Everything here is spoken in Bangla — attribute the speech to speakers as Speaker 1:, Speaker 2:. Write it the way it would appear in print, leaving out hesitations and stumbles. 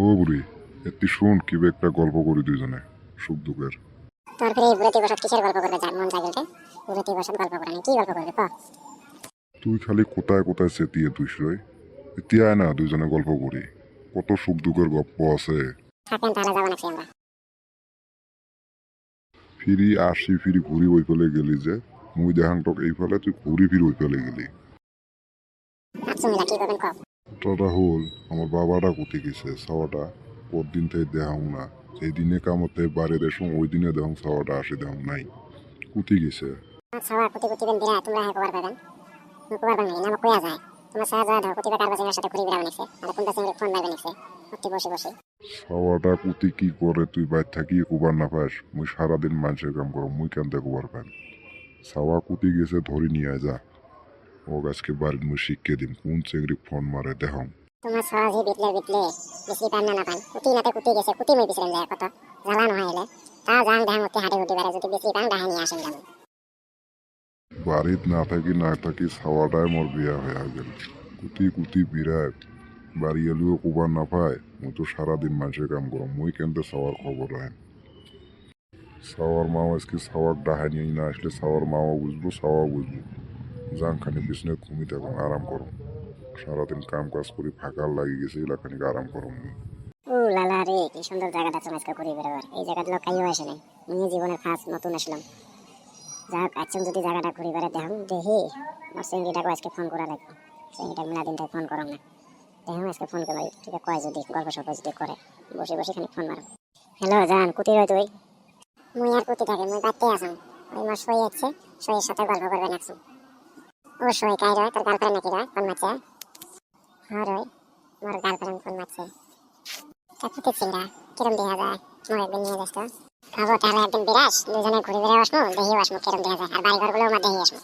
Speaker 1: ও বুড়ি, একটি শুন কি একটা গল্প করি দুইজনে, সুখ দুঃখের।
Speaker 2: তোর ফিরে বুড়াতি বসত কিসের গল্প করবে? যার মন জাগিলতে বুড়াতি বসত গল্প করে কি গল্প করবে ক?
Speaker 1: তুই খালি কোথায় কোথায় চেতিয়ে তুইস রই, এতিয়াই না দুইজনে গল্প করি, কত সুখ দুঃখের গল্প আছে।
Speaker 2: থাকেন তাহলে যাবো নাকি আমরা?
Speaker 1: ফিরি আসি ফিরি ঘুরি ওই ফেলে গেলি যে, মুই দেখাং তোক এই ফেলে তুই ঘুরি ফিরি ওই ফেলে গেলি।
Speaker 2: আচ্ছা মিলা কি করবেন ক?
Speaker 1: কথাটা হল আমার বাবাটা কোথি গেছে ছাওয়াটা, পরদিন থেকে দেখাং না, যেই দিনে কামতে বাড়ি দেশং ওই দিনে দেখাং ছাওয়াটা আসি দেখাং নাই, কোথি গেছে।
Speaker 2: আচ্ছা কুতি কুতি বেন বিরা তোমরা হ্যাঁ কবার পাবেন কবার বাংলা না কয়া যায় তোমার সাহা যা দাও কুতিবা কারবা সিংহের সাথে ঘুরি বেড়াবে নিছে আর কোনটা সিংহের ফোন মারবে নিছে অতি বসে বসে।
Speaker 1: ছাওয়াটা কুতি কি করে তুই বাইর থাকি কুবার না পাস, মুই সারাদিন মানুষের কাম করো, মুই কেন কুবার পান। ছাওয়া কুতি গেছে ধরি নিয়ে যা, ও আজকে বাড়ির মুই শিখকে দিম কোন চেংড়ি ফোন মারে দেখাং।
Speaker 2: তোমার সহজে বিতলে বিতলে বেশি পান না পান কুতি নাতে কুতি গেছে কুতি মই পিছলেন যায় কত জ্বালানো হইলে তা জান দেখাং অতি হাঁটে উঠি বেড়া যদি বেশি পান ডাহে নিয়ে আসেন যাবেন।
Speaker 1: বাড়িত না থাকি ছাওয়াটাই মোর বিয়া হয়ে গেল, কুতি কুতি বিরাট, বাড়ি এলেও কুবার না পায়, মুই তো সারাদিন মানুষের কাম করো, মুই কেনতে ছাওয়ার খবর রাখেন। ছাওয়ার মাও আজকে ছাওয়ার ডাহাই নিয়ে না আসলে ছাওয়ার মাও বুঝবো ছাওয়া বুঝবো, জাংখানি বিছনে ঘুমি থাকুন আরাম করো, সারাদিন কাম কাজ করি ফাঁকা লাগি গেছে এলাকানিকে আরাম করো মুই।
Speaker 2: ও লালা রে কি সুন্দর জায়গাটা চমৎকার ঘুরি বেড়াবার এই জায়গাটা লোক কাইও আসে নাই মুই জীবনের ফার্স্ট নতুন আসলাম। যাক আচ্ছা যদি জায়গাটা ঘুরি বেড়া দেখাম দেখি আমার সিংড়িটাকে আজকে ফোন করা লাগবে সিংড়িটা মেলা দিন ফোন করম না দেখাম আজকে ফোন করে ঠিক আছে কয় যদি গল্প সল্প যদি করে বসে বসে খানিক ফোন মারো। হ্যালো জান কুতি রয় তুই? মুই আর কুতি থাকে মুই বাড়তে আসাম ওই মোর সই আছে সইয়ের সাথে গল্প করবে নাকছুম। ও সই কাই রয় তোর গার্লফ্রেন্ড নাকি রয় ফোন মারছে? হ্যাঁ রয় মোর গার্লফ্রেন্ড ফোন মারছে। তা কুতি চিংড়া কিরম দেখা যায় মোর একদিন নিয়ে যাস তো? খাবো তাহলে একদিন বিরাস দুজনে ঘুরে বেড়ে আসবো দেখিও আসবো কিরম দেখা যায় আর বাড়ি ঘরগুলো আমার দেখি আসবো।